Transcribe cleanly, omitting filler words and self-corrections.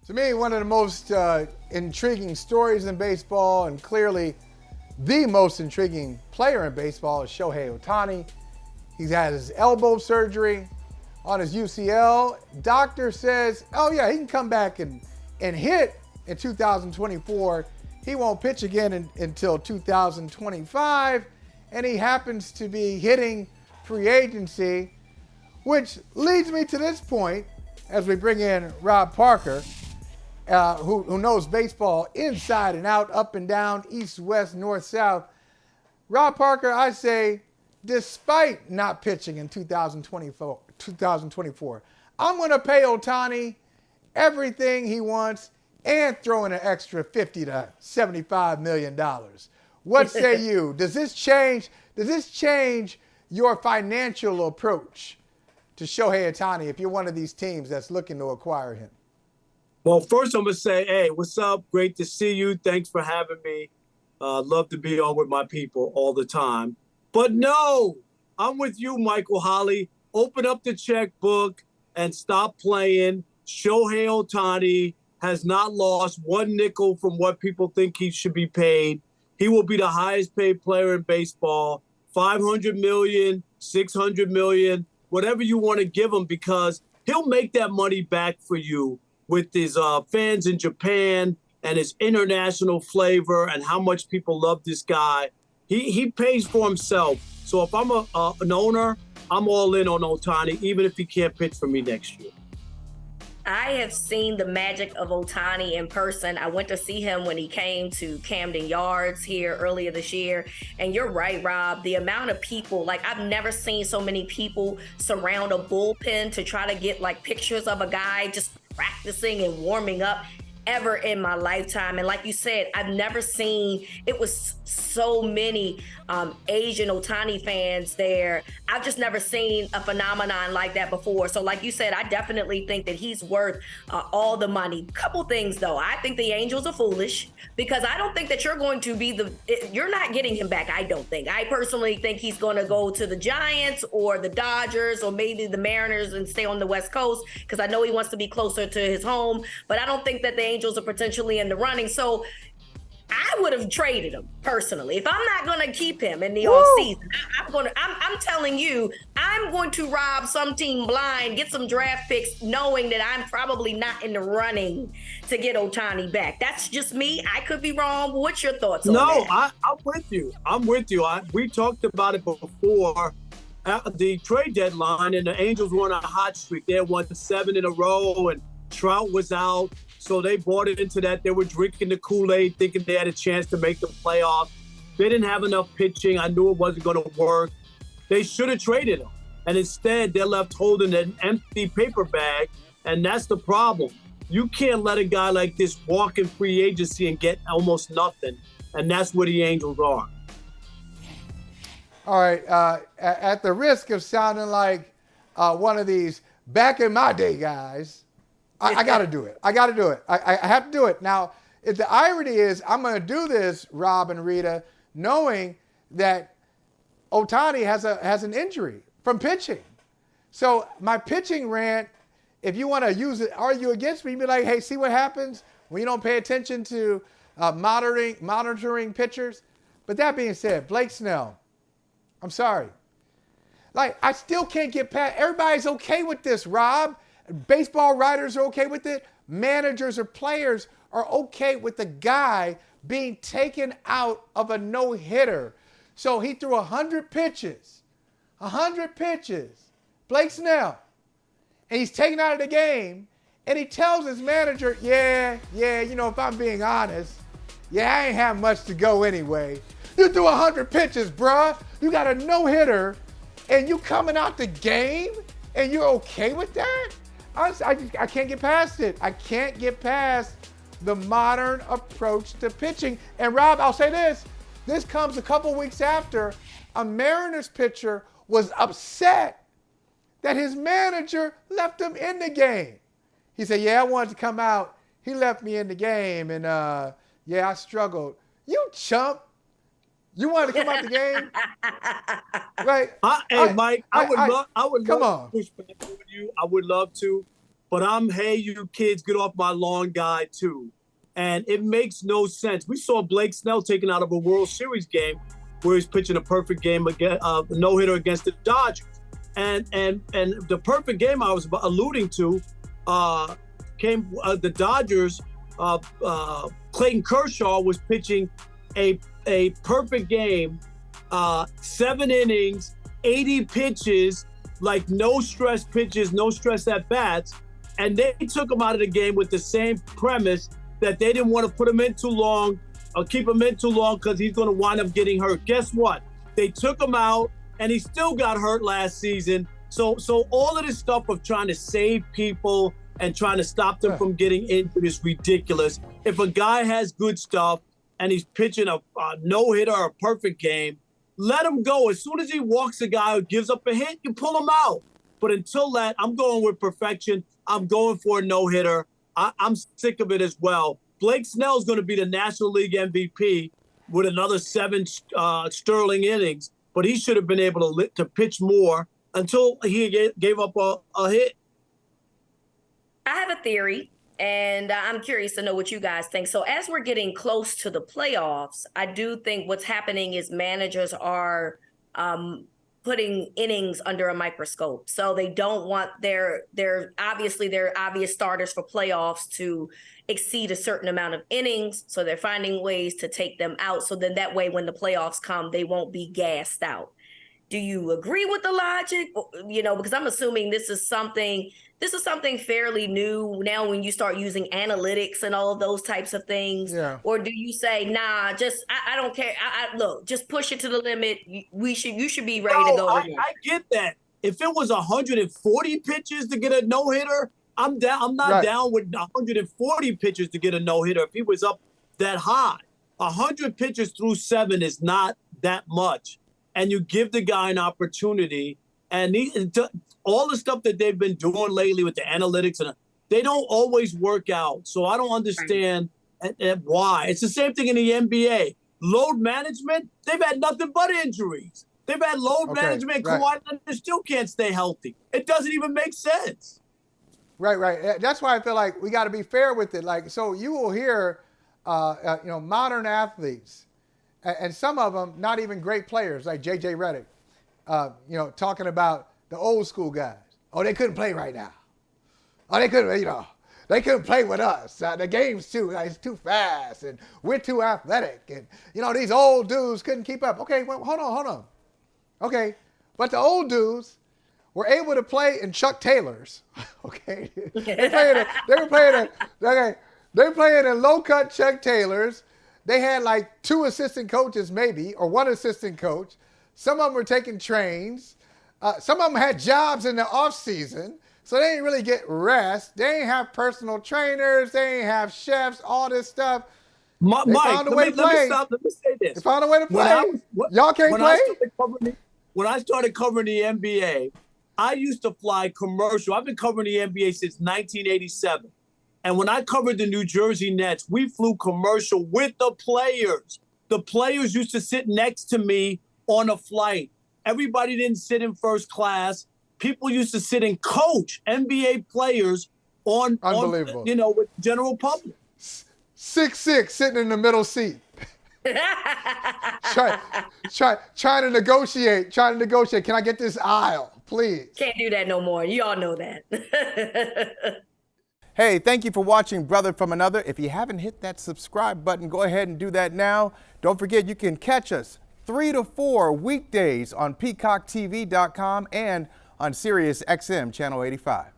To me, one of the most intriguing stories in baseball, and clearly the most intriguing player in baseball, is Shohei Ohtani. He's had his elbow surgery on his UCL. Doctor says, oh yeah, he can come back and hit in 2024. He won't pitch again until 2025. And he happens to be hitting free agency, which leads me to this point as we bring in Rob Parker, who knows baseball inside and out, up and down, east, west, north, south. Rob Parker, I say, despite not pitching in 2024, I'm going to pay Ohtani everything he wants and throw in an extra $50 to $75 million. What say you? Does this change your financial approach to Shohei Ohtani if you're one of these teams that's looking to acquire him? Well, first I'm going to say, hey, what's up? Great to see you. Thanks for having me. Love to be on with my people all the time. But no, I'm with you, Michael Holley. Open up the checkbook and stop playing. Shohei Ohtani has not lost one nickel from what people think he should be paid. He will be the highest paid player in baseball, $500 million, $600 million, whatever you want to give him, because he'll make that money back for you with his fans in Japan and his international flavor and how much people love this guy. He pays for himself. So if I'm an owner, I'm all in on Ohtani, even if he can't pitch for me next year. I have seen the magic of Ohtani in person. I went to see him when he came to Camden Yards here earlier this year. And you're right, Rob, the amount of people, like I've never seen so many people surround a bullpen to try to get like pictures of a guy just practicing and warming up ever in my lifetime. And like you said, I've never seen, it was so many Asian Ohtani fans there. I've just never seen a phenomenon like that before. So like you said, I definitely think that he's worth all the money. Couple things though. I think the Angels are foolish because I don't think that you're going to be you're not getting him back. I don't think. I personally think he's going to go to the Giants or the Dodgers or maybe the Mariners and stay on the West Coast because I know he wants to be closer to his home, but I don't think that the Angels are potentially in the running. So I would have traded him personally. If I'm not going to keep him in the offseason, I'm telling you, I'm going to rob some team blind, get some draft picks, knowing that I'm probably not in the running to get Ohtani back. That's just me. I could be wrong. What's your thoughts on that? No, I'm with you. We talked about it before at the trade deadline, and the Angels were on a hot streak. They had won 7 in a row, and Trout was out. So they bought into that. They were drinking the Kool-Aid, thinking they had a chance to make the playoffs. They didn't have enough pitching. I knew it wasn't going to work. They should have traded him. And instead, they're left holding an empty paper bag. And that's the problem. You can't let a guy like this walk in free agency and get almost nothing. And that's where the Angels are. All right. At the risk of sounding like one of these back in my day guys, I got to do it. I have to do it. Now, if the irony is I'm going to do this, Rob and Rita, knowing that Ohtani has an injury from pitching. So my pitching rant, if you want to use it, argue against me, be like, hey, see what happens when you don't pay attention to monitoring pitchers. But that being said, Blake Snell, I'm sorry. Like, I still can't get past, everybody's okay with this, Rob. Baseball writers are okay with it. Managers or players are okay with the guy being taken out of a no-hitter. So he threw 100 pitches. Blake Snell. And he's taken out of the game. And he tells his manager, yeah, if I'm being honest, I ain't have much to go anyway. You threw 100 pitches, bruh. You got a no-hitter. And you coming out the game? And you're okay with that? I can't get past it. I can't get past the modern approach to pitching. And Rob, I'll say this. This comes a couple weeks after a Mariners pitcher was upset that his manager left him in the game. He said, I wanted to come out. He left me in the game. And I struggled. You chump. You wanted to come out the game? Right? Hey, Mike, I would love to come on. push back on you. I would love to. but I'm, hey, you kids, get off my lawn guy too. And it makes no sense. We saw Blake Snell taken out of a World Series game where he's pitching a perfect game against no-hitter against the Dodgers. And the perfect game I was alluding to came the Dodgers. Clayton Kershaw was pitching a perfect game, 7 innings, 80 pitches, like no stress pitches, no stress at bats, and they took him out of the game with the same premise that they didn't want to put him in too long or keep him in too long because he's going to wind up getting hurt. Guess what? They took him out, and he still got hurt last season. So all of this stuff of trying to save people and trying to stop them from getting injured is ridiculous. If a guy has good stuff and he's pitching a no-hitter or a perfect game, let him go. As soon as he walks a guy who gives up a hit, you pull him out. But until that, I'm going with perfection. I'm going for a no-hitter. I'm sick of it as well. Blake Snell is going to be the National League MVP with another 7 sterling innings, but he should have been able to pitch more until he gave up a hit. I have a theory, and I'm curious to know what you guys think. So as we're getting close to the playoffs, I do think what's happening is managers are putting innings under a microscope. So they don't want their obvious starters for playoffs to exceed a certain amount of innings. So they're finding ways to take them out. So then that way, when the playoffs come, they won't be gassed out. Do you agree with the logic? You know, because I'm assuming this is something fairly new now when you start using analytics and all of those types of things. Yeah. Or do you say, nah, I don't care. Look, just push it to the limit. You should be ready to go. I get that. If it was 140 pitches to get a no-hitter, I'm down. I'm not down with 140 pitches to get a no-hitter. If he was up that high, 100 pitches through 7 is not that much. And you give the guy an opportunity, and all the stuff that they've been doing lately with the analytics, and they don't always work out. So I don't understand why. It's the same thing in the NBA. Load management, they've had nothing but injuries. They've had load management. Kawhi Leonard still can't stay healthy. It doesn't even make sense. Right. That's why I feel like we got to be fair with it. Like, so you will hear, modern athletes, and some of them not even great players, like J.J. Redick, talking about the old school guys. Oh, they couldn't play right now. Oh, they couldn't play with us. The game's it's too fast, and we're too athletic, and these old dudes couldn't keep up. Okay, well, hold on. Okay, but the old dudes were able to play in Chuck Taylors. Okay, they were playing in low-cut Chuck Taylors. They had like 2 assistant coaches maybe, or 1 assistant coach. Some of them were taking trains. Some of them had jobs in the off season, so they didn't really get rest. They didn't have personal trainers. They didn't have chefs, all this stuff. Mike, let me say this. They found a way to play. Y'all can't play? When I started covering the NBA, I used to fly commercial. I've been covering the NBA since 1987. And when I covered the New Jersey Nets, we flew commercial with the players. The players used to sit next to me on a flight. Everybody didn't sit in first class. People used to sit and coach NBA players with the general public. 6'6", sitting in the middle seat. trying to negotiate. Can I get this aisle, please? Can't do that no more. You all know that. Hey, thank you for watching Brother from Another. If you haven't hit that subscribe button, go ahead and do that now. Don't forget, you can catch us 3 to 4 weekdays on PeacockTV.com and on Sirius XM Channel 85.